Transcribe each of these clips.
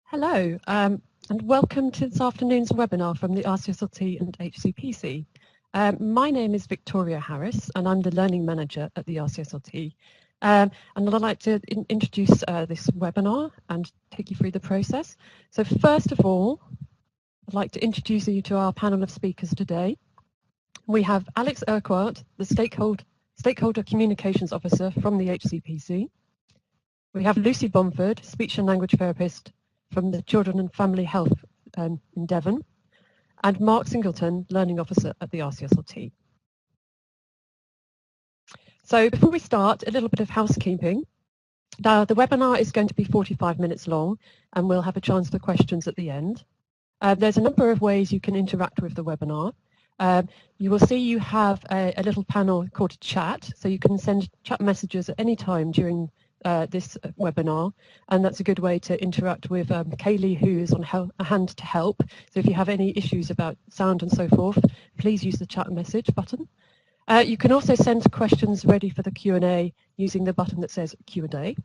Hello, and welcome to this afternoon's webinar from the RCSLT and HCPC. My name is Victoria Harris, and I'm the Learning Manager at the RCSLT. And I'd like to introduce this webinar and take you through the process. So first of all, I'd like to introduce you to our panel of speakers today. We have Alex Urquhart, the Stakeholder Communications Officer from the HCPC. We have Lucy Bomford, Speech and Language Therapist from the Children and Family Health in Devon, and Mark Singleton, Learning Officer at the RCSLT. So before we start, a little bit of housekeeping. Now, the webinar is going to be 45 minutes long, and we'll have a chance for questions at the end. There's a number of ways you can interact with the webinar. You will see you have a little panel called chat, so you can send chat messages at any time during this webinar, and that's a good way to interact with Kaylee, who is on hand to help. So if you have any issues about sound and so forth, please use the chat message button. You can also send questions ready for the Q&A using the button that says Q&A.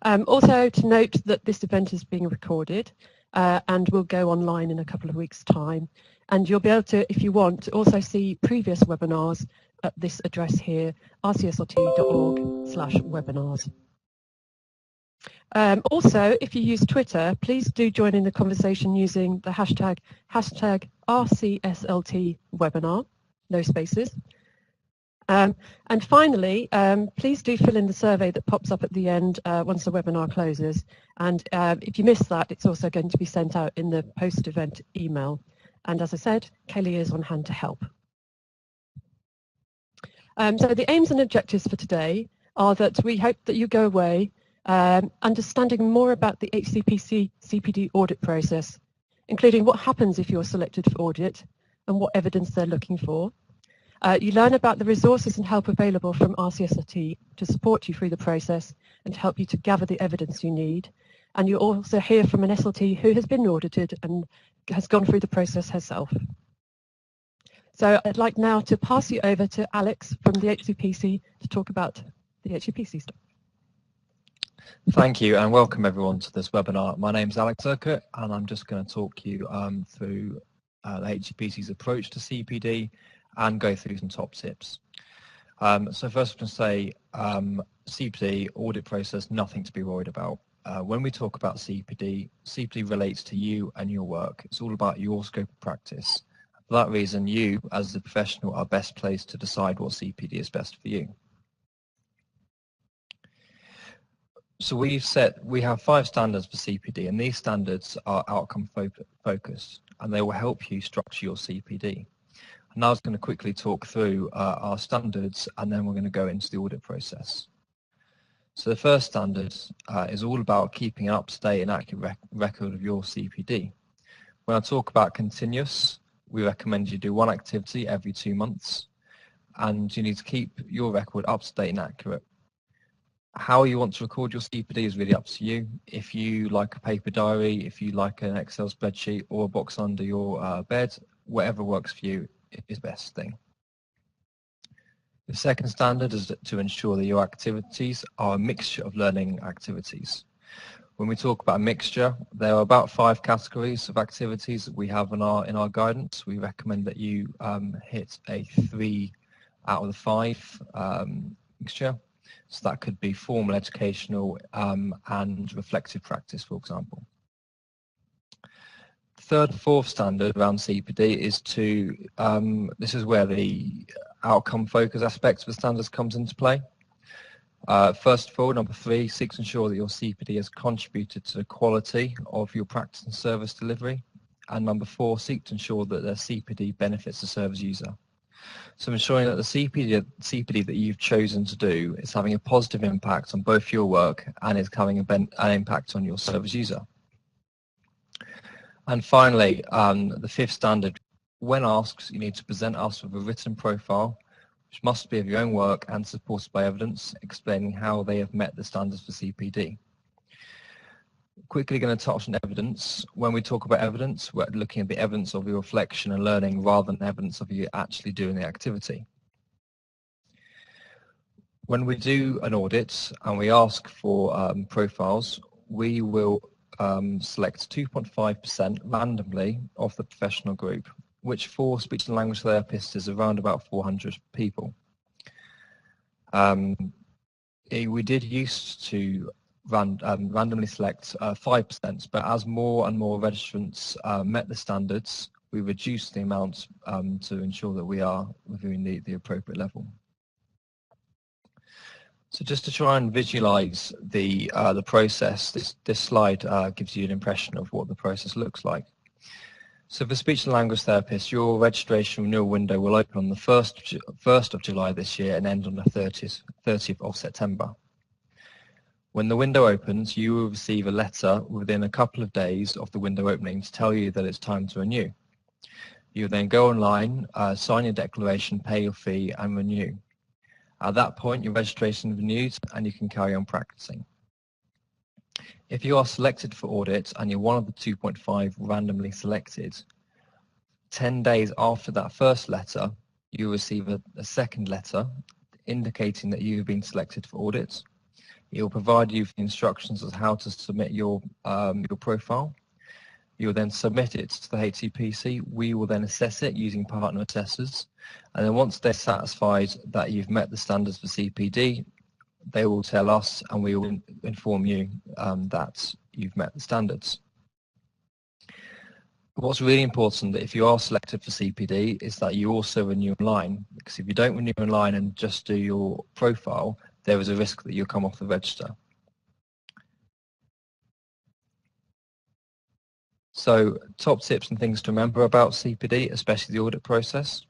Also to note that this event is being recorded and will go online in a couple of weeks' time. And you'll be able to, if you want, to also see previous webinars at this address here, rcslt.org/webinars. Also, if you use Twitter, please do join in the conversation using the hashtag RCSLT webinar, no spaces. And finally, please do fill in the survey that pops up at the end once the webinar closes. And if you miss that, it's also going to be sent out in the post-event email. And as I said, Kaylee is on hand to help. So the aims and objectives for today are that we hope that you go away understanding more about the HCPC CPD audit process, including what happens if you're selected for audit and what evidence they're looking for. You learn about the resources and help available from RCSLT to support you through the process and to help you to gather the evidence you need. And you also hear from an SLT who has been audited and has gone through the process herself. So I'd like now to pass you over to Alex from the HCPC to talk about the HCPC stuff. Thank you and welcome everyone to this webinar. My name is Alex Urquhart and I'm just going to talk you through the HCPC's approach to CPD and go through some top tips. So first I'm going to say CPD audit process, nothing to be worried about. When we talk about CPD, CPD relates to you and your work. It's all about your scope of practice. For that reason, you, as the professional, are best placed to decide what CPD is best for you. So we have 5 standards for CPD, and these standards are outcome focused, and they will help you structure your CPD. And now I was going to quickly talk through our standards, and then we're going to go into the audit process. So the first standard is all about keeping an up-to-date and accurate record of your CPD. When I talk about continuous, we recommend you do one activity every 2 months, and you need to keep your record up to date and accurate. How you want to record your CPD is really up to you. If you like a paper diary, if you like an Excel spreadsheet or a box under your bed, whatever works for you is the best thing. The second standard is to ensure that your activities are a mixture of learning activities. When we talk about a mixture, there are about 5 categories of activities that we have in our guidance. We recommend that you hit a 3 out of the 5 mixture. So that could be formal, educational, and reflective practice, for example. The third and fourth standard around CPD is this is where the outcome focus aspect of the standards comes into play. First of all, number 3, seek to ensure that your CPD has contributed to the quality of your practice and service delivery. And number 4, seek to ensure that the CPD benefits the service user. So ensuring that the CPD that you've chosen to do is having a positive impact on both your work and is having an impact on your service user. And finally, the 5th standard, when asked, you need to present us with a written profile which must be of your own work and supported by evidence, explaining how they have met the standards for CPD. Quickly going to touch on evidence. When we talk about evidence, we're looking at the evidence of your reflection and learning rather than evidence of you actually doing the activity. When we do an audit and we ask for profiles, we will select 2.5% randomly of the professional group, which for speech and language therapists is around about 400 people. We did used to randomly select 5%, but as more and more registrants met the standards, we reduced the amount to ensure that we are within the appropriate level. So just to try and visualize the process, this slide gives you an impression of what the process looks like. So for speech and language therapists, your registration renewal window will open on the 1st of July this year and end on the 30th of September. When the window opens, you will receive a letter within a couple of days of the window opening to tell you that it's time to renew. You will then go online, sign your declaration, pay your fee and renew. At that point, your registration renews and you can carry on practicing. If you are selected for audit and you're one of the 2.5 randomly selected, 10 days after that first letter, you receive a second letter indicating that you have been selected for audit. It will provide you with instructions as how to submit your profile. You'll then submit it to the HCPC. We will then assess it using partner assessors. And then once they're satisfied that you've met the standards for CPD, they will tell us and we will inform you that you've met the standards. What's really important that if you are selected for CPD is that you also renew online, because if you don't renew online and just do your profile, there is a risk that you'll come off the register. So top tips and things to remember about CPD, especially the audit process,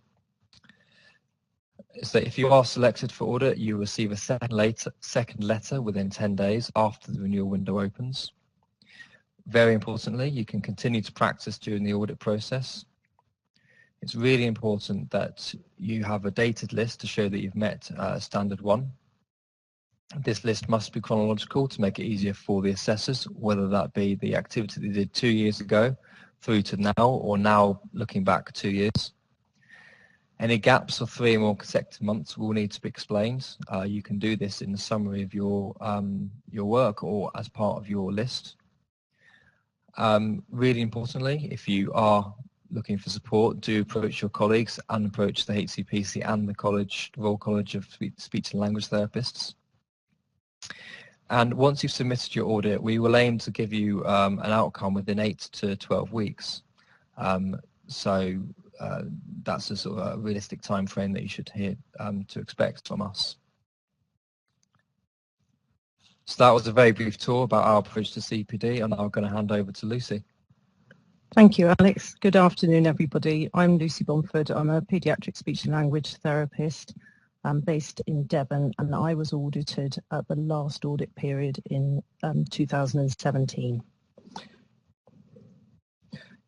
is that if you are selected for audit, you will receive a second letter within 10 days after the renewal window opens. Very importantly, you can continue to practice during the audit process. It's really important that you have a dated list to show that you've met Standard 1. This list must be chronological to make it easier for the assessors, whether that be the activity they did 2 years ago through to now, or now looking back 2 years. Any gaps of 3 or more consecutive months will need to be explained. You can do this in the summary of your work or as part of your list. Really importantly, if you are looking for support, do approach your colleagues and approach the HCPC and the Royal College of Speech and Language Therapists. And once you've submitted your audit, we will aim to give you an outcome within 8 to 12 weeks. That's a sort of a realistic time frame that you should hear to expect from us. So that was a very brief tour about our approach to CPD, and I'm going to hand over to Lucy. Thank you, Alex. Good afternoon, everybody. I'm Lucy Bomford. I'm a paediatric speech and language therapist. I'm based in Devon, and I was audited at the last audit period in 2017.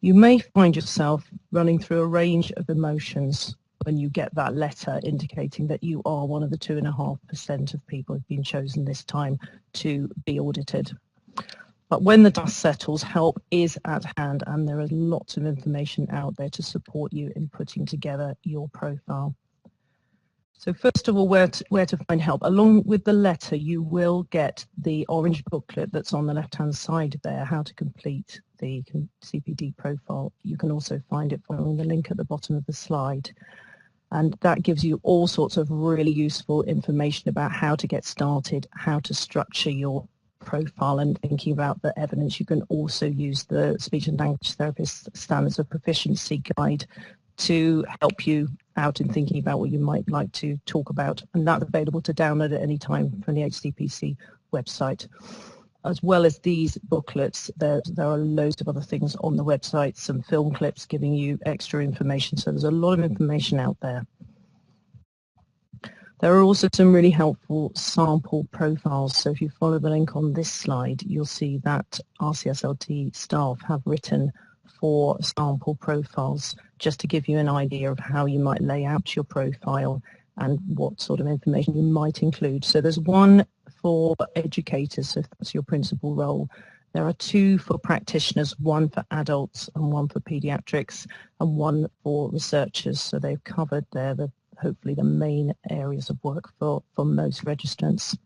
You may find yourself running through a range of emotions when you get that letter indicating that you are one of the 2.5% of people who've been chosen this time to be audited. But when the dust settles, help is at hand, and there is lots of information out there to support you in putting together your profile. So first of all, where to find help? Along with the letter, you will get the orange booklet that's on the left-hand side there, how to complete the CPD profile. You can also find it following the link at the bottom of the slide. And that gives you all sorts of really useful information about how to get started, how to structure your profile, and thinking about the evidence. You can also use the Speech and Language Therapist Standards of Proficiency Guide to help you out in thinking about what you might like to talk about, and that's available to download at any time from the HCPC website. As well as these booklets, there are loads of other things on the website, some film clips giving you extra information, so there's a lot of information out there. There are also some really helpful sample profiles, so if you follow the link on this slide, you'll see that RCSLT staff have written 4 sample profiles just to give you an idea of how you might lay out your profile and what sort of information you might include. So there's one for educators, so if that's your principal role. There are 2 for practitioners, one for adults and one for pediatrics, and one for researchers. So they've covered there hopefully the main areas of work for most registrants.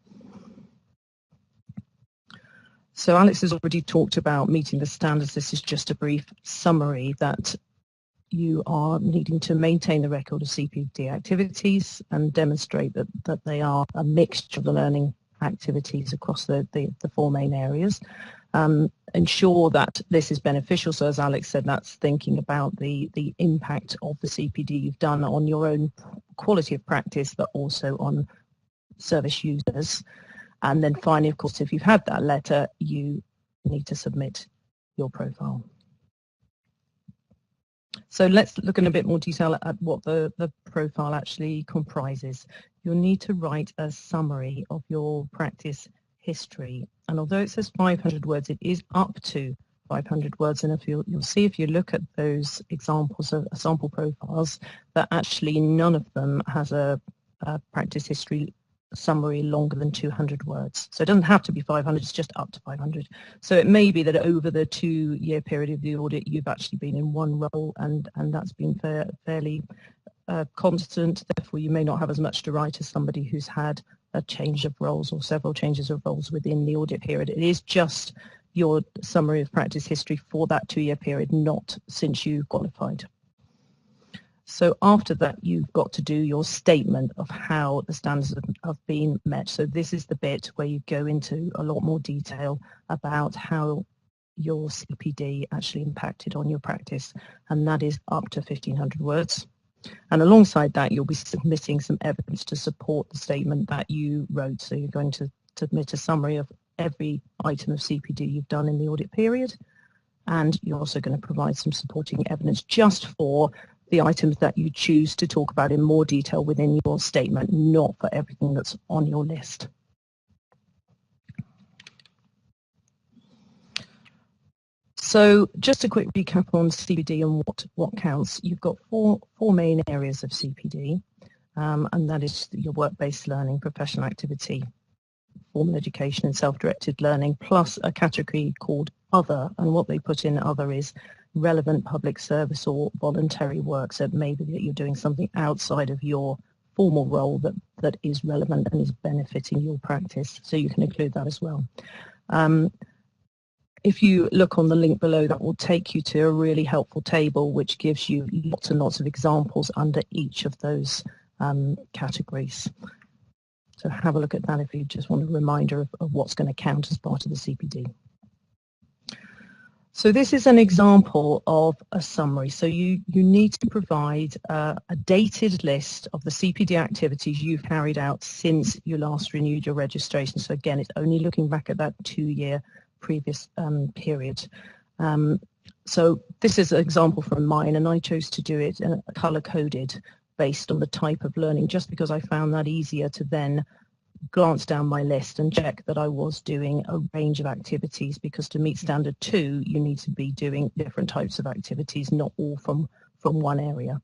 So Alex has already talked about meeting the standards. This is just a brief summary that you are needing to maintain the record of CPD activities and demonstrate that they are a mixture of the learning activities across the four main areas. Ensure that this is beneficial. So as Alex said, that's thinking about the impact of the CPD you've done on your own quality of practice, but also on service users. And then finally, of course, if you've had that letter, you need to submit your profile. So let's look in a bit more detail at what the profile actually comprises. You'll need to write a summary of your practice history. And although it says 500 words, it is up to 500 words. And if you'll see, if you look at those examples of sample profiles, that actually none of them has a practice history summary longer than 200 words. So it doesn't have to be 500, it's just up to 500. So it may be that over the 2-year period of the audit, you've actually been in one role and that's been fairly constant. Therefore, you may not have as much to write as somebody who's had a change of roles or several changes of roles within the audit period. It is just your summary of practice history for that 2-year period, not since you qualified. So after that, you've got to do your statement of how the standards have been met. So this is the bit where you go into a lot more detail about how your CPD actually impacted on your practice, and that is up to 1,500 words. And alongside that, you'll be submitting some evidence to support the statement that you wrote. So you're going to submit a summary of every item of CPD you've done in the audit period, and you're also going to provide some supporting evidence just for the items that you choose to talk about in more detail within your statement, not for everything that's on your list. So just a quick recap on CPD and what counts. You've got four main areas of CPD, and that is your work-based learning, professional activity, formal education and self-directed learning, plus a category called other, and what they put in other is relevant public service or voluntary work. So maybe that you're doing something outside of your formal role that is relevant and is benefiting your practice. So you can include that as well. If you look on the link below, that will take you to a really helpful table which gives you lots and lots of examples under each of those categories. So have a look at that if you just want a reminder of what's going to count as part of the CPD. So this is an example of a summary. So you need to provide a dated list of the CPD activities you've carried out since you last renewed your registration. So again, it's only looking back at that 2-year previous period. So this is an example from mine, and I chose to do it color-coded based on the type of learning, just because I found that easier to then glance down my list and check that I was doing a range of activities, because to meet standard 2 you need to be doing different types of activities, not all from one area.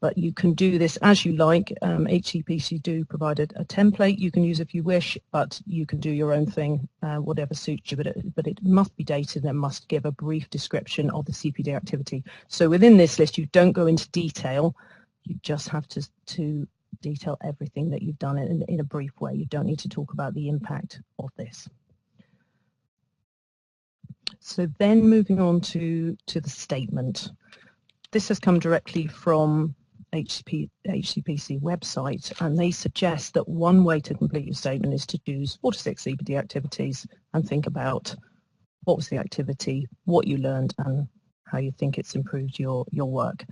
But you can do this as you like. HCPC do provide a template you can use if you wish, but you can do your own thing, whatever suits you, but it must be dated and must give a brief description of the CPD activity. So within this list you don't go into detail, you just have to detail everything that you've done in a brief way. You don't need to talk about the impact of this. So then moving on to the statement. This has come directly from HCPC website, and they suggest that one way to complete your statement is to choose 4 to 6 CPD activities and think about what was the activity, what you learned, and how you think it's improved your work.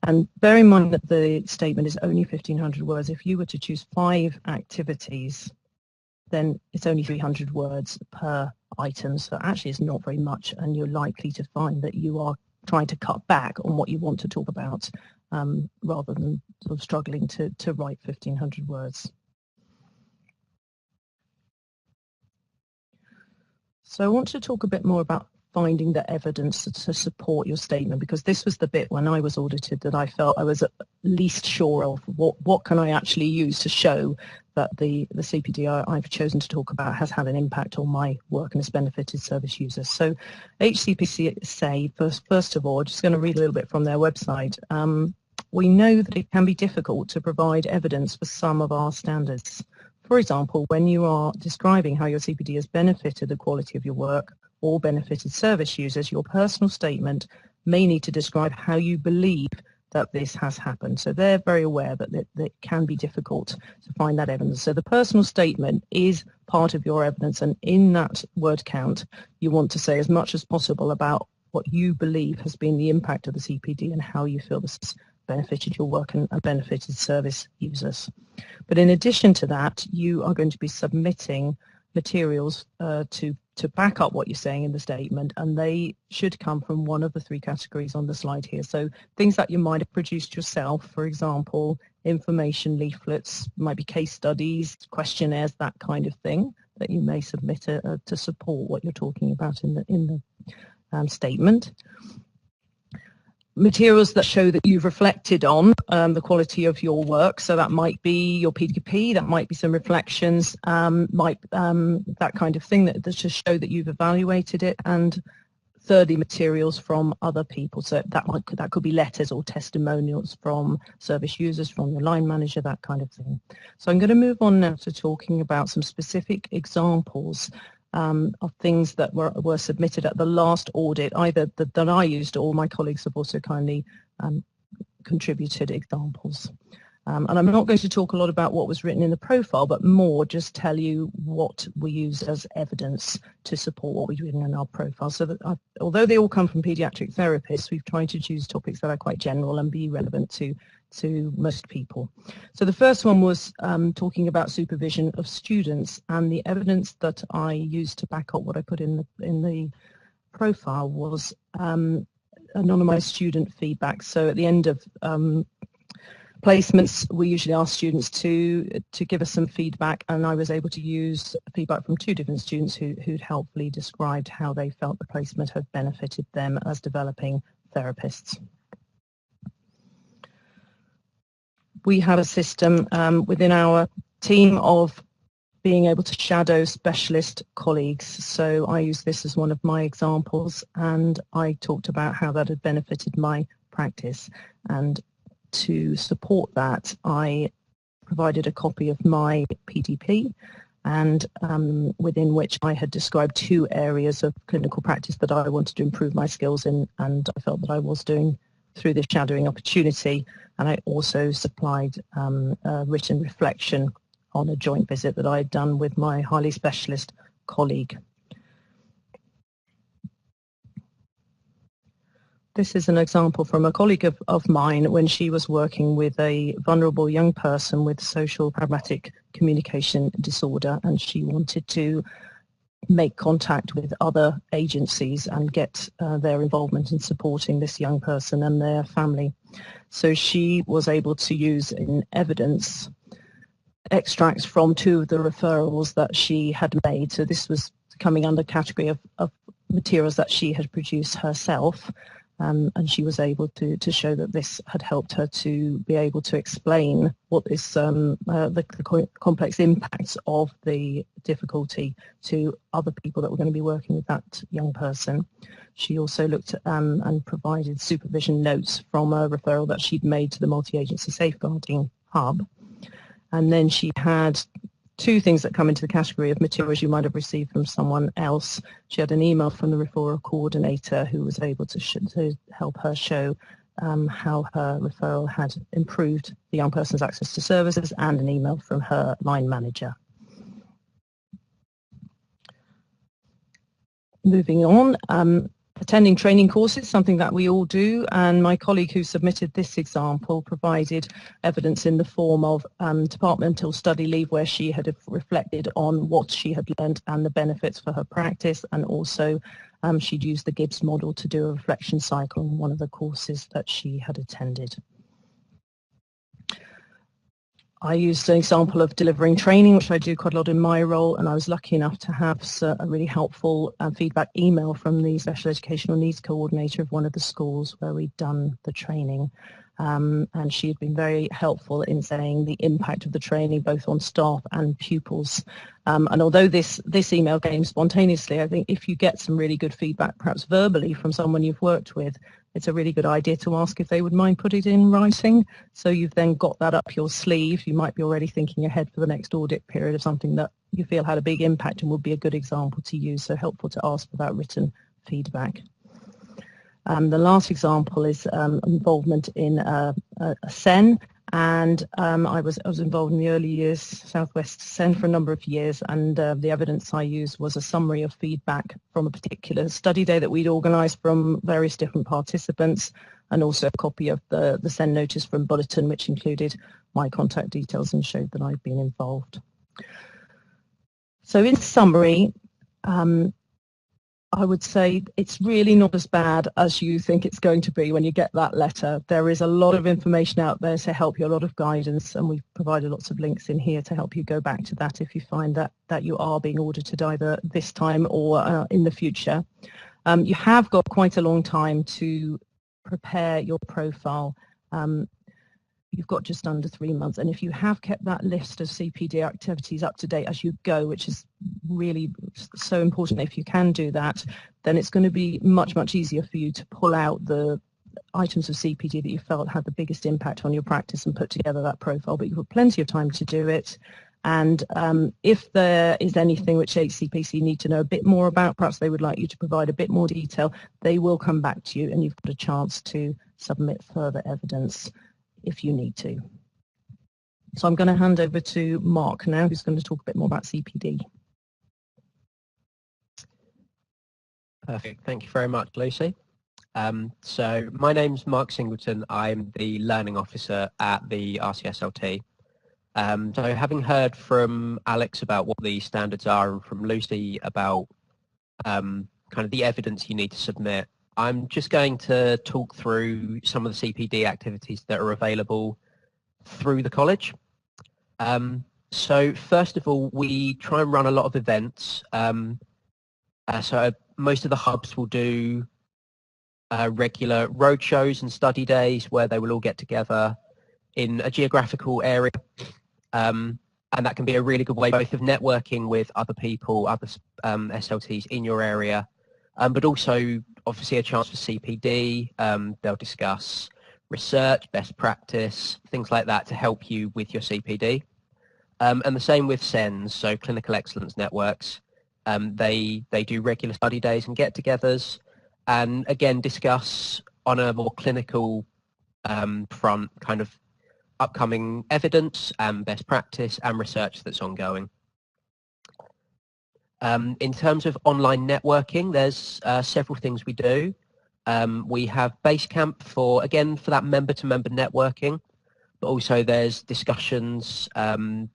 And bear in mind that the statement is only 1,500 words. If you were to choose 5 activities, then it's only 300 words per item. So actually it's not very much, and you're likely to find that you are trying to cut back on what you want to talk about rather than sort of struggling to write 1,500 words. So I want to talk a bit more about finding the evidence to support your statement, because this was the bit when I was audited that I felt I was at least sure of what can I actually use to show that the CPD I've chosen to talk about has had an impact on my work and has benefited service users. So HCPC say, first of all, just going to read a little bit from their website. We know that it can be difficult to provide evidence for some of our standards. For example, when you are describing how your CPD has benefited the quality of your work or benefited service users, your personal statement may need to describe how you believe that this has happened. So they're very aware that it can be difficult to find that evidence. So the personal statement is part of your evidence, and in that word count, you want to say as much as possible about what you believe has been the impact of the CPD and how you feel this has benefited your work and benefited service users. But in addition to that, you are going to be submitting materials to back up what you're saying in the statement, and they should come from one of the three categories on the slide here. So things that you might have produced yourself, for example, information leaflets, might be case studies, questionnaires, that kind of thing that you may submit to support what you're talking about in the statement. Materials that show that you've reflected on the quality of your work, so that might be your PDP, that might be some reflections, that kind of thing that just show that you've evaluated it. And thirdly, materials from other people, so that could be letters or testimonials from service users, from your line manager, that kind of thing. So I'm going to move on now to talking about some specific examples of things that were submitted at the last audit, either that I used or my colleagues have also kindly contributed examples. And I'm not going to talk a lot about what was written in the profile, but more just tell you what we use as evidence to support what we've written in our profile. So that although they all come from paediatric therapists, we've tried to choose topics that are quite general and be relevant to most people. So the first one was talking about supervision of students, and the evidence that I used to back up what I put in the profile was anonymized student feedback. So at the end of placements, we usually ask students to give us some feedback, and I was able to use feedback from two different students who'd helpfully described how they felt the placement had benefited them as developing therapists. We have a system within our team of being able to shadow specialist colleagues. So I use this as one of my examples, and I talked about how that had benefited my practice. And to support that, I provided a copy of my PDP, and within which I had described two areas of clinical practice that I wanted to improve my skills in, and I felt that I was doing through this shadowing opportunity. And I also supplied a written reflection on a joint visit that I had done with my highly specialist colleague. This is an example from a colleague of mine when she was working with a vulnerable young person with social pragmatic communication disorder, and she wanted to make contact with other agencies and get their involvement in supporting this young person and their family. So she was able to use in evidence extracts from two of the referrals that she had made. So this was coming under category of materials that she had produced herself. And she was able to show that this had helped her to be able to explain what this the complex impacts of the difficulty to other people that were going to be working with that young person. She also looked at, and provided supervision notes from a referral that she'd made to the multi-agency safeguarding hub. And then she had two things that come into the category of materials you might have received from someone else. She had an email from the referral coordinator who was able to help her show how her referral had improved the young person's access to services, and an email from her line manager. Moving on, attending training courses, something that we all do, and my colleague who submitted this example provided evidence in the form of departmental study leave, where she had reflected on what she had learned and the benefits for her practice, and also she'd used the Gibbs model to do a reflection cycle on one of the courses that she had attended. I used an example of delivering training, which I do quite a lot in my role, and I was lucky enough to have a really helpful feedback email from the Special Educational Needs Coordinator of one of the schools where we'd done the training. And she had been very helpful in saying the impact of the training both on staff and pupils. And although this email came spontaneously, I think if you get some really good feedback, perhaps verbally, from someone you've worked with, it's a really good idea to ask if they would mind putting it in writing. So you've then got that up your sleeve. You might be already thinking ahead for the next audit period of something that you feel had a big impact and would be a good example to use. So helpful to ask for that written feedback. The last example is involvement in a SEN, and I was involved in the early years Southwest SEN for a number of years, and the evidence I used was a summary of feedback from a particular study day that we'd organised from various different participants, and also a copy of the SEN notice from Bulletin, which included my contact details and showed that I'd been involved. So in summary, I would say it's really not as bad as you think it's going to be when you get that letter. There is a lot of information out there to help you, a lot of guidance, and we've provided lots of links in here to help you go back to that if you find that you are being audited either this time or in the future. You have got quite a long time to prepare your profile. You've got just under 3 months, and if you have kept that list of CPD activities up to date as you go, which is really so important, if you can do that, then it's going to be much, much easier for you to pull out the items of CPD that you felt had the biggest impact on your practice and put together that profile. But you've got plenty of time to do it, and if there is anything which HCPC need to know a bit more about, perhaps they would like you to provide a bit more detail, they will come back to you and you've got a chance to submit further evidence if you need to. So I'm going to hand over to Mark now, who's going to talk a bit more about CPD. Perfect. Thank you very much, Lucy. So my name's Mark Singleton. I'm the Learning Officer at the RCSLT. So having heard from Alex about what the standards are and from Lucy about kind of the evidence you need to submit, I'm just going to talk through some of the CPD activities that are available through the college. So first of all, we try and run a lot of events. So most of the hubs will do regular roadshows and study days where they will all get together in a geographical area. And that can be a really good way both of networking with other people, other SLTs in your area, but also obviously a chance for CPD. They'll discuss research, best practice, things like that to help you with your CPD. And the same with SENs, so Clinical Excellence Networks. They do regular study days and get-togethers, and again discuss on a more clinical front kind of upcoming evidence and best practice and research that's ongoing. In terms of online networking, there's several things we do. We have Basecamp for that member-to-member networking, but also there's discussions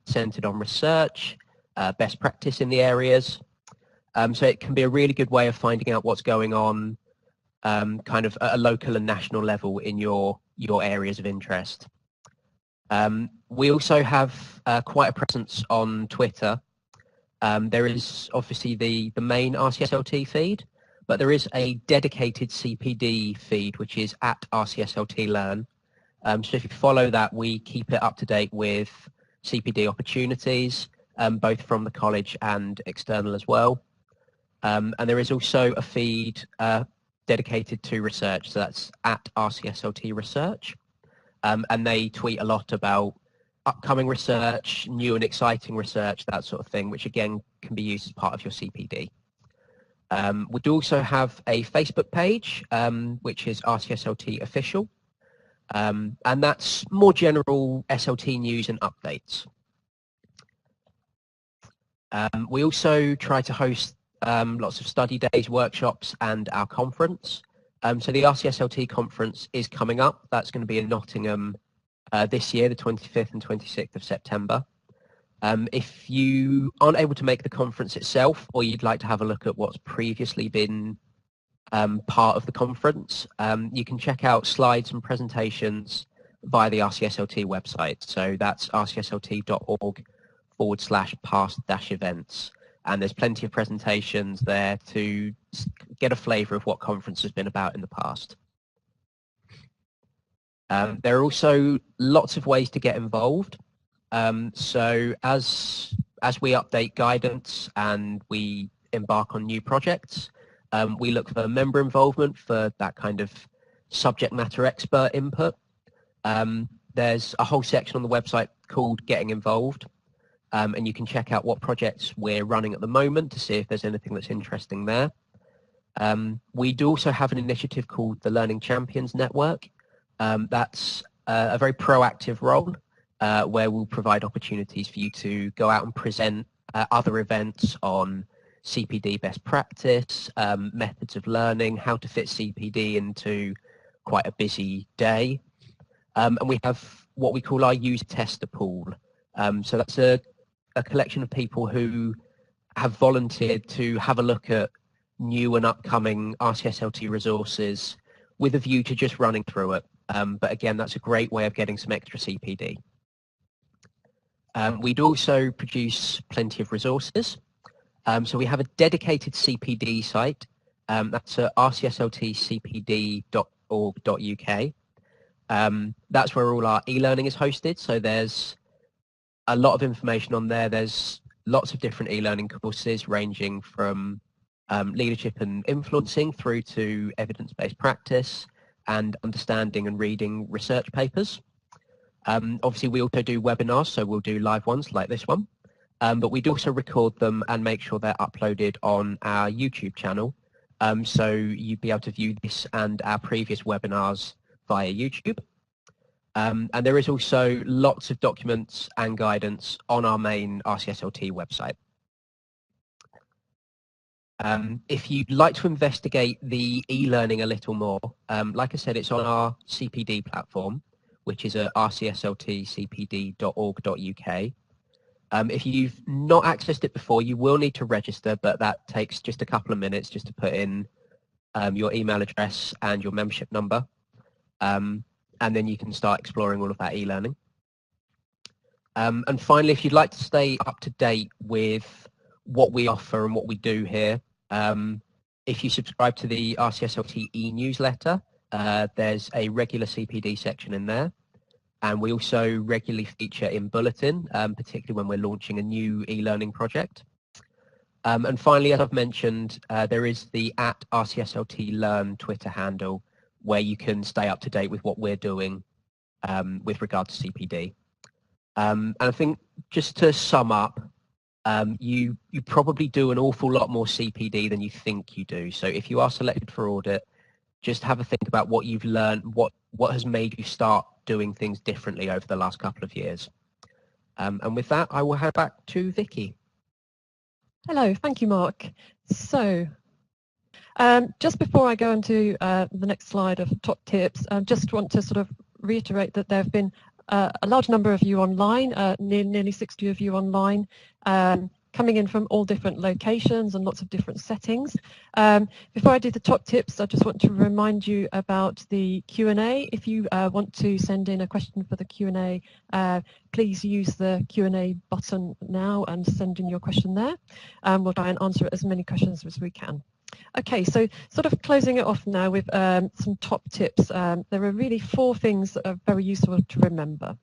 centered on research, best practice in the areas. So it can be a really good way of finding out what's going on kind of at a local and national level in your areas of interest. We also have quite a presence on Twitter. There is obviously the main RCSLT feed, but there is a dedicated CPD feed, which is at RCSLT Learn. So if you follow that, we keep it up to date with CPD opportunities, both from the college and external as well. And there is also a feed dedicated to research, so that's at RCSLT Research. And they tweet a lot about upcoming research, new and exciting research, that sort of thing, which again can be used as part of your CPD. We do also have a Facebook page, which is RCSLT Official, and that's more general SLT news and updates. We also try to host lots of study days, workshops, and our conference. So the RCSLT conference is coming up. That's going to be in Nottingham this year, the 25th and 26th of September. If you aren't able to make the conference itself, or you'd like to have a look at what's previously been part of the conference, you can check out slides and presentations via the RCSLT website. So that's rcslt.org/past-events. And there's plenty of presentations there to get a flavour of what conference has been about in the past. There are also lots of ways to get involved. So as we update guidance and we embark on new projects, we look for member involvement for that kind of subject matter expert input. There's a whole section on the website called Getting Involved, and you can check out what projects we're running at the moment to see if there's anything that's interesting there. We do also have an initiative called the Learning Champions Network. That's a very proactive role where we'll provide opportunities for you to go out and present other events on CPD best practice, methods of learning, how to fit CPD into quite a busy day. And we have what we call our user tester pool. So that's a collection of people who have volunteered to have a look at new and upcoming RCSLT resources with a view to just running through it. But again, that's a great way of getting some extra CPD. We'd also produce plenty of resources. So we have a dedicated CPD site. That's at rcsltcpd.org.uk. That's where all our e-learning is hosted. So there's a lot of information on there. There's lots of different e-learning courses ranging from leadership and influencing through to evidence-based practice and understanding and reading research papers. Obviously, we also do webinars, so we'll do live ones like this one. But we'd also record them and make sure they're uploaded on our YouTube channel. So you'd be able to view this and our previous webinars via YouTube. And there is also lots of documents and guidance on our main RCSLT website. If you'd like to investigate the e-learning a little more, like I said, it's on our CPD platform, which is at rcsltcpd.org.uk. If you've not accessed it before, you will need to register, but that takes just a couple of minutes just to put in your email address and your membership number. And then you can start exploring all of that e-learning. And finally, if you'd like to stay up to date with what we offer and what we do here, if you subscribe to the RCSLT e-newsletter, there's a regular CPD section in there. And we also regularly feature in Bulletin, particularly when we're launching a new e-learning project. And finally, as I've mentioned, there is the @RCSLTLearn Twitter handle, where you can stay up to date with what we're doing with regard to CPD. And I think just to sum up, you probably do an awful lot more CPD than you think you do. So if you are selected for audit, just have a think about what you've learned, what has made you start doing things differently over the last couple of years. And with that, I will hand back to Vicky. Hello, thank you, Mark. So just before I go into the next slide of top tips, I just want to sort of reiterate that there have been a large number of you online, nearly 60 of you online, coming in from all different locations and lots of different settings. Before I do the top tips, I just want to remind you about the Q&A. If you want to send in a question for the Q&A, please use the Q&A button now and send in your question there. We'll try and answer as many questions as we can. Okay, so sort of closing it off now with some top tips. There are really 4 things that are very useful to remember.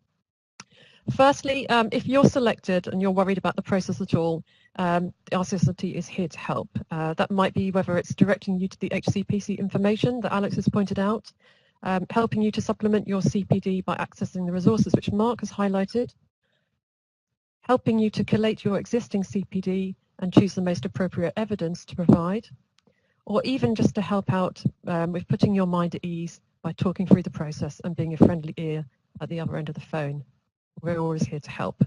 Firstly, if you're selected and you're worried about the process at all, the RCSLT is here to help. That might be whether it's directing you to the HCPC information that Alex has pointed out, helping you to supplement your CPD by accessing the resources which Mark has highlighted, helping you to collate your existing CPD and choose the most appropriate evidence to provide, or even just to help out with putting your mind at ease by talking through the process and being a friendly ear at the other end of the phone. We're always here to help.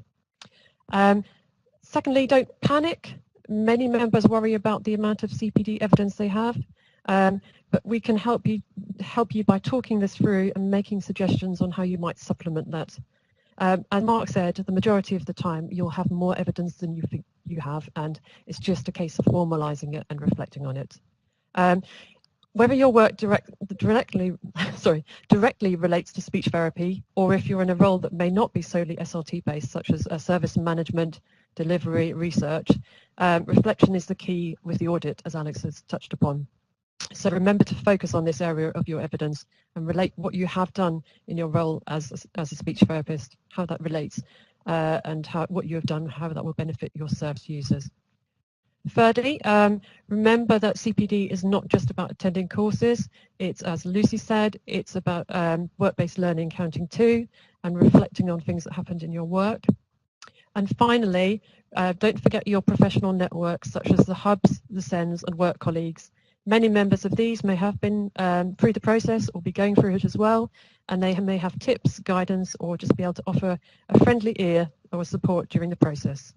Secondly, don't panic. Many members worry about the amount of CPD evidence they have, but we can help you by talking this through and making suggestions on how you might supplement that. As Mark said, the majority of the time you'll have more evidence than you think you have, and it's just a case of formalising it and reflecting on it. Whether your work directly relates to speech therapy, or if you're in a role that may not be solely SLT based, such as service management, delivery, research, reflection is the key with the audit, as Alex has touched upon. So remember to focus on this area of your evidence and relate what you have done in your role as a speech therapist, how that relates, and what you have done, how that will benefit your service users. Thirdly, remember that CPD is not just about attending courses. It's, as Lucy said, it's about work-based learning counting too, and reflecting on things that happened in your work. And finally, don't forget your professional networks, such as the hubs, the SENs, and work colleagues. Many members of these may have been through the process or be going through it as well, and they may have tips, guidance, or just be able to offer a friendly ear or support during the process.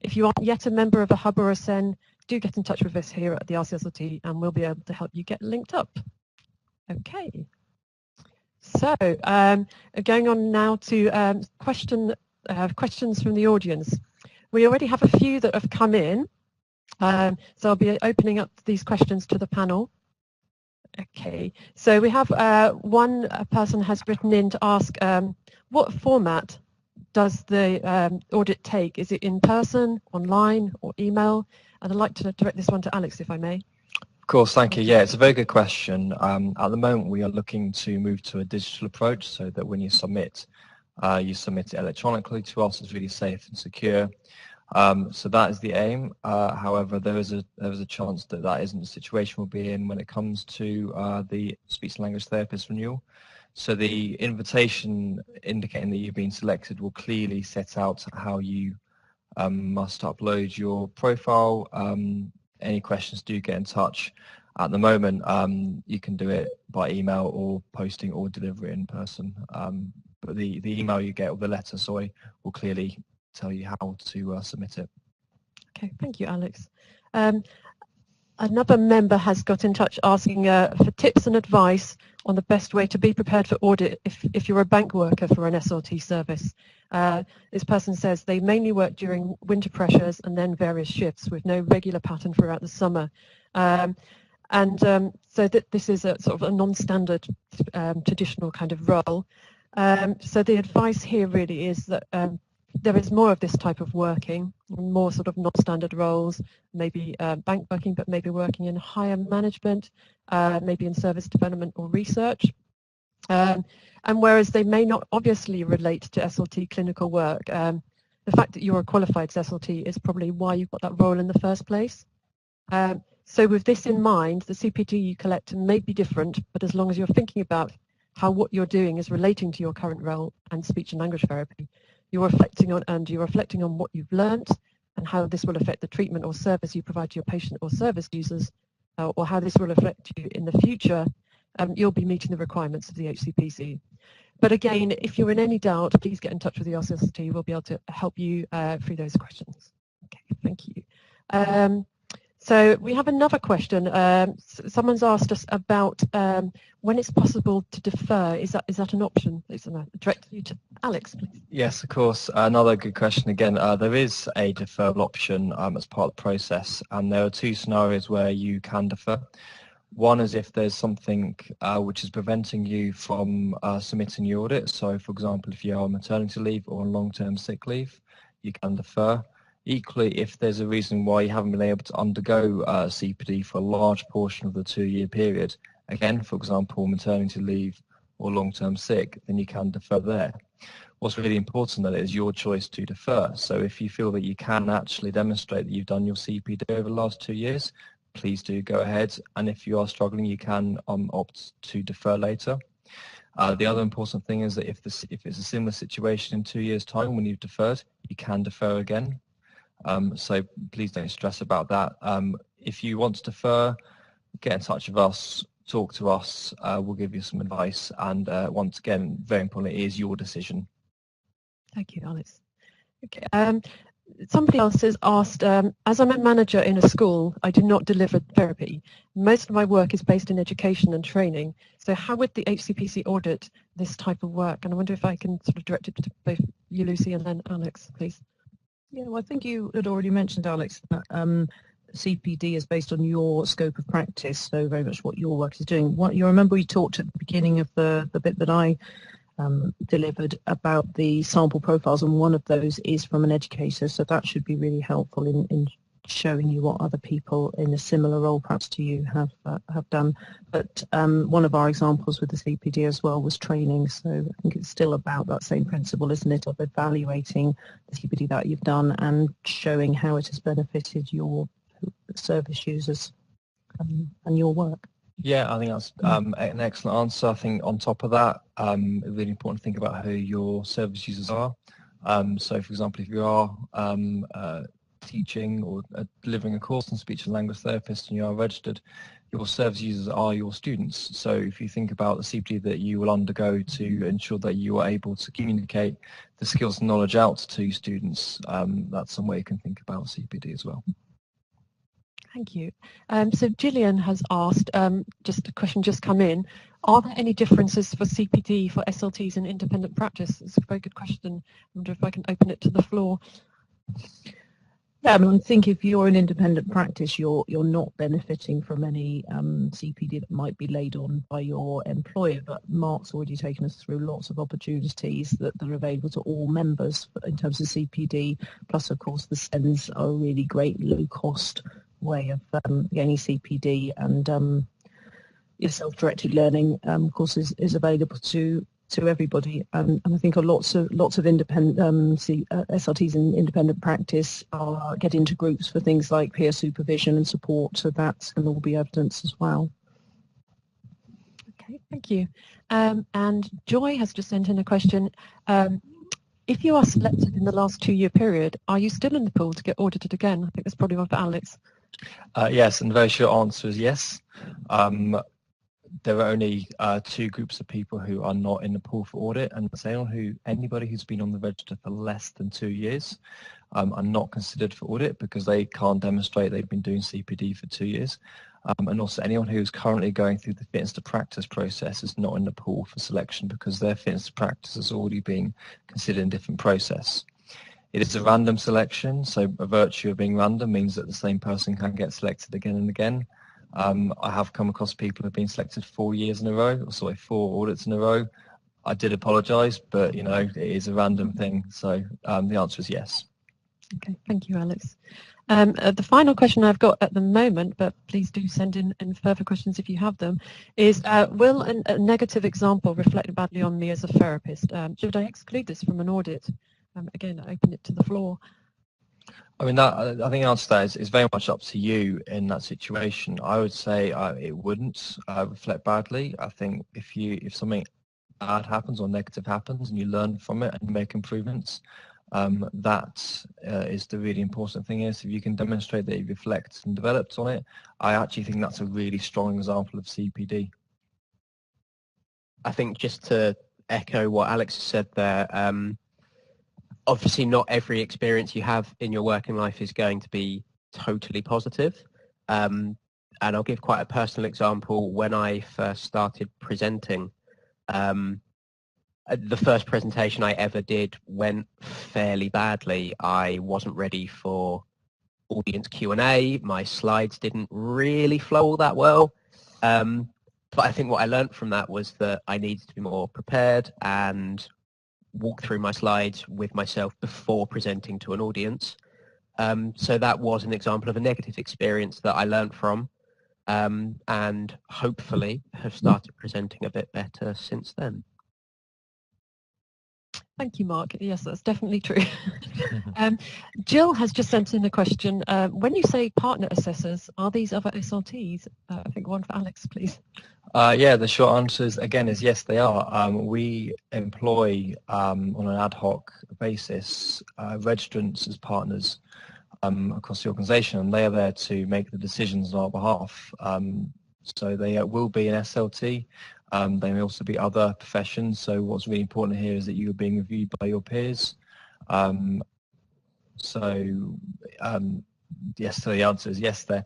If you aren't yet a member of a hub or a SEN, do get in touch with us here at the RCSLT and we'll be able to help you get linked up. Okay. So going on now to questions from the audience. We already have a few that have come in, so I'll be opening up these questions to the panel. Okay, so we have one person has written in to ask what format does the audit take? Is it in person, online, or email? And I'd like to direct this one to Alex, if I may. Of course, thank you. Yeah, it's a very good question. At the moment, we are looking to move to a digital approach so that when you submit it electronically to us. It's really safe and secure. So that is the aim. However, there is a chance that that isn't the situation we'll be in when it comes to the speech and language therapist renewal. So the invitation indicating that you've been selected will clearly set out how you must upload your profile. Any questions, do get in touch. At the moment, you can do it by email or posting or delivery in person. But the email you get, or the letter, sorry, will clearly tell you how to submit it. Okay, thank you, Alex. Another member has got in touch asking for tips and advice on the best way to be prepared for audit if you're a bank worker for an SLT service. This person says they mainly work during winter pressures and then various shifts with no regular pattern throughout the summer. So this is a sort of a non-standard traditional kind of role. So the advice here really is that there is more of this type of working, more sort of non-standard roles, maybe bank working, but maybe working in higher management, maybe in service development or research. And whereas they may not obviously relate to SLT clinical work, the fact that you're a qualified SLT is probably why you've got that role in the first place. So with this in mind, the CPD you collect may be different, but as long as you're thinking about how what you're doing is relating to your current role and speech and language therapy, you're reflecting on what you've learnt and how this will affect the treatment or service you provide to your patient or service users, or how this will affect you in the future, you'll be meeting the requirements of the HCPC. But again, if you're in any doubt, please get in touch with the RCSLT. We'll be able to help you through those questions. Okay, thank you. So we have another question. Someone's asked us about when it's possible to defer. Is that an option? Please, direct you to Alex, please. Yes, of course. Another good question again. There is a deferral option as part of the process, and there are two scenarios where you can defer. One is if there's something which is preventing you from submitting your audit. So, for example, if you are on maternity leave or on long-term sick leave, you can defer. Equally, if there's a reason why you haven't been able to undergo CPD for a large portion of the 2-year period, again, for example, maternity leave or long-term sick, then you can defer there. What's really important that it is your choice to defer. So if you feel that you can actually demonstrate that you've done your CPD over the last 2 years, please do go ahead. And if you are struggling, you can opt to defer later. The other important thing is that if it's a similar situation in 2 years' time when you've deferred, you can defer again. So please don't stress about that. If you want to defer, get in touch with us, talk to us, we'll give you some advice, and once again, very importantly, it is your decision. Thank you, Alex. Okay. Somebody else has asked, as I'm a manager in a school, I do not deliver therapy. Most of my work is based in education and training. So how would the HCPC audit this type of work? And I wonder if I can sort of direct it to both you, Lucy, and then Alex, please. Yeah, well, I think you had already mentioned, Alex, that CPD is based on your scope of practice, so very much what your work is doing. You remember we talked at the beginning of the bit that I delivered about the sample profiles, and one of those is from an educator, so that should be really helpful in showing you what other people in a similar role perhaps to you have done. But one of our examples with the CPD as well was training, so I think it's still about that same principle, isn't it, of evaluating the CPD that you've done and showing how it has benefited your service users and your work? Yeah, I think that's an excellent answer. I think on top of that, it's really important to think about who your service users are. So, for example, if you are teaching or delivering a course on speech and language therapist and you are registered, your service users are your students. So if you think about the CPD that you will undergo to ensure that you are able to communicate the skills and knowledge out to students, that's some way you can think about CPD as well. Thank you. So Gillian has asked, just a question just come in, are there any differences for CPD for SLTs in independent practice? It's a very good question. I wonder if I can open it to the floor. Yeah, I mean, I think if you're an independent practice, you're not benefiting from any CPD that might be laid on by your employer, but Mark's already taken us through lots of opportunities that are available to all members in terms of CPD, plus of course the SENS are a really great low-cost way of gaining CPD, and self-directed learning of course is available to everybody, and I think lots of independent SLTs in independent practice get into groups for things like peer supervision and support, so that can all be evidence as well. Okay, thank you. And Joy has just sent in a question. If you are selected in the last 2-year period, are you still in the pool to get audited again? I think that's probably one for Alex. Yes, and the very short answer is yes. There are only 2 groups of people who are not in the pool for audit, and that's anybody who's been on the register for less than 2 years are not considered for audit because they can't demonstrate they've been doing CPD for 2 years. And also anyone who's currently going through the fitness to practice process is not in the pool for selection because their fitness to practice is already being considered in a different process. It is a random selection, so a virtue of being random means that the same person can get selected again and again. I have come across people who have been selected 4 years in a row, or sorry, 4 audits in a row. I did apologise, but it is a random thing, so the answer is yes. Okay, thank you, Alex. The final question I've got at the moment, but please do send in further questions if you have them, is will a negative example reflect badly on me as a therapist? Should I exclude this from an audit? Again, I open it to the floor. I mean, I think the answer to that is very much up to you in that situation. I would say it wouldn't reflect badly. I think if something bad happens or negative happens and you learn from it and make improvements, that is the really important thing. Is if you can demonstrate that you reflect and developed on it, I actually think that's a really strong example of CPD. I think just to echo what Alex said there, obviously not every experience you have in your working life is going to be totally positive. And I'll give quite a personal example. When I first started presenting, the first presentation I ever did went fairly badly. I wasn't ready for audience Q&A. My slides didn't really flow all that well. But I think what I learned from that was that I needed to be more prepared and walk through my slides with myself before presenting to an audience. So that was an example of a negative experience that I learned from, and hopefully have started presenting a bit better since then. Thank you, Mark. Yes, that's definitely true. Jill has just sent in a question. When you say partner assessors, are these other SLTs? I think one for Alex, please. Yeah, the short answer is yes, they are. We employ on an ad hoc basis registrants as partners across the organisation, and they are there to make the decisions on our behalf. So they will be an SLT. They may also be other professions. So what's really important here is that you are being reviewed by your peers. Yes, so the answer is yes. There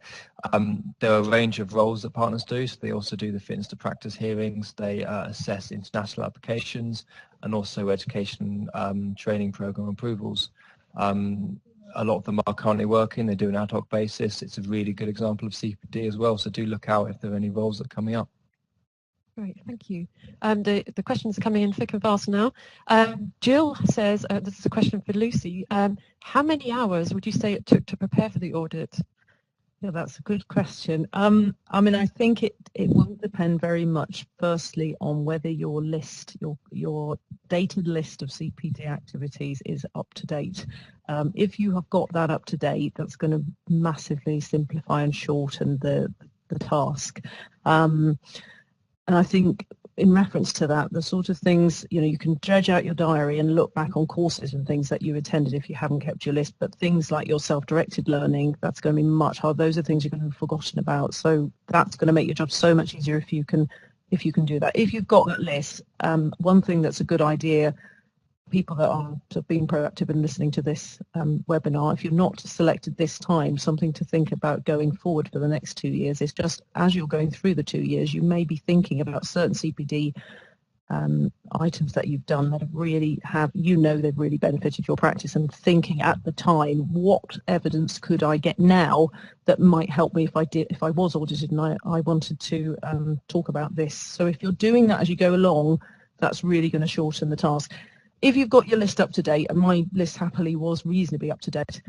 are a range of roles that partners do. So they also do the fitness to practice hearings. They assess international applications and also education training program approvals. A lot of them are currently working. They do an ad hoc basis. It's a really good example of CPD as well. So do look out if there are any roles that are coming up. Great, thank you. The questions are coming in thick and fast now. Jill says, this is a question for Lucy, how many hours would you say it took to prepare for the audit? Yeah, that's a good question. I mean, I think it will depend very much, firstly, on whether your list, your dated list of CPD activities is up to date. If you have got that up to date, that's going to massively simplify and shorten the task. And I think in reference to that, the sort of things, you can dredge out your diary and look back on courses and things that you attended if you haven't kept your list, but things like your self-directed learning, that's going to be much harder. Those are things you're going to have forgotten about. So that's going to make your job so much easier if you can do that. If you've got that list, one thing that's a good idea, people that are sort of being proactive and listening to this webinar, if you've not selected this time, something to think about going forward for the next 2 years is just as you're going through the 2 years, you may be thinking about certain CPD items that you've done that they've really benefited your practice, and thinking at the time, what evidence could I get now that might help me if I was audited and I wanted to talk about this. So if you're doing that as you go along, that's really going to shorten the task. If you've got your list up to date, and my list happily was reasonably up to date,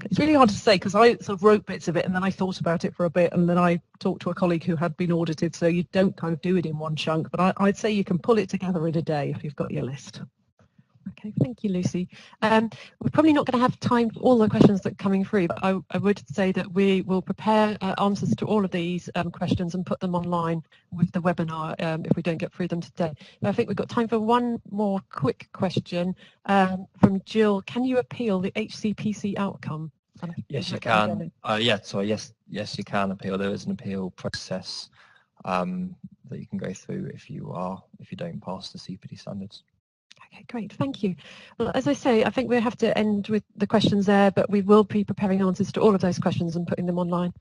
it's really hard to say because I sort of wrote bits of it and then I thought about it for a bit and then I talked to a colleague who had been audited, so you don't kind of do it in one chunk, but I'd say you can pull it together in a day if you've got your list. Okay, thank you, Lucy. We're probably not going to have time for all the questions that are coming through, but I would say that we will prepare answers to all of these questions and put them online with the webinar if we don't get through them today. But I think we've got time for one more quick question from Jill. Can you appeal the HCPC outcome? Yes, you can. Yes, you can appeal. There is an appeal process that you can go through if you don't pass the CPD standards. Okay, great, thank you. Well, as I say, I think we'll have to end with the questions there, but we will be preparing answers to all of those questions and putting them online.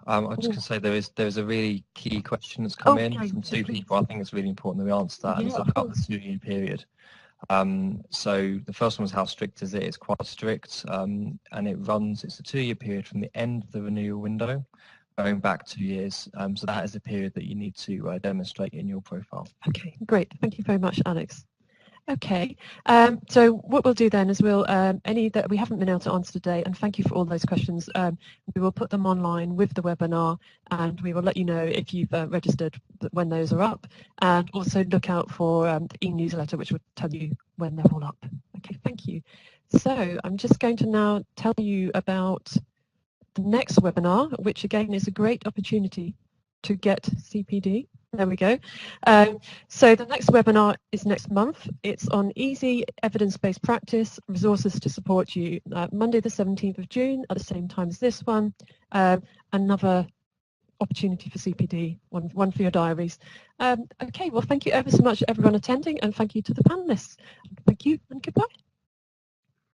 I was just going to say there's a really key question that's come in from two people. I think it's really important that we answer that, and it's about the 2-year period. So the first one was how strict is it? It's quite strict, and it's a 2-year period from the end of the renewal window going back 2 years. So that is a period that you need to demonstrate in your profile. Okay, great. Thank you very much, Alex. Okay, so what we'll do then is we'll, any that we haven't been able to answer today, and thank you for all those questions, we will put them online with the webinar and we will let you know if you've registered when those are up, and also look out for the e-newsletter which will tell you when they're all up. Okay, thank you. So I'm just going to now tell you about the next webinar, which again is a great opportunity to get CPD. There we go. So the next webinar is next month. It's on easy evidence-based practice, resources to support you, Monday the 17th of June at the same time as this one. Another opportunity for CPD, one for your diaries. Okay, well, thank you ever so much everyone attending, and thank you to the panelists. Thank you and goodbye.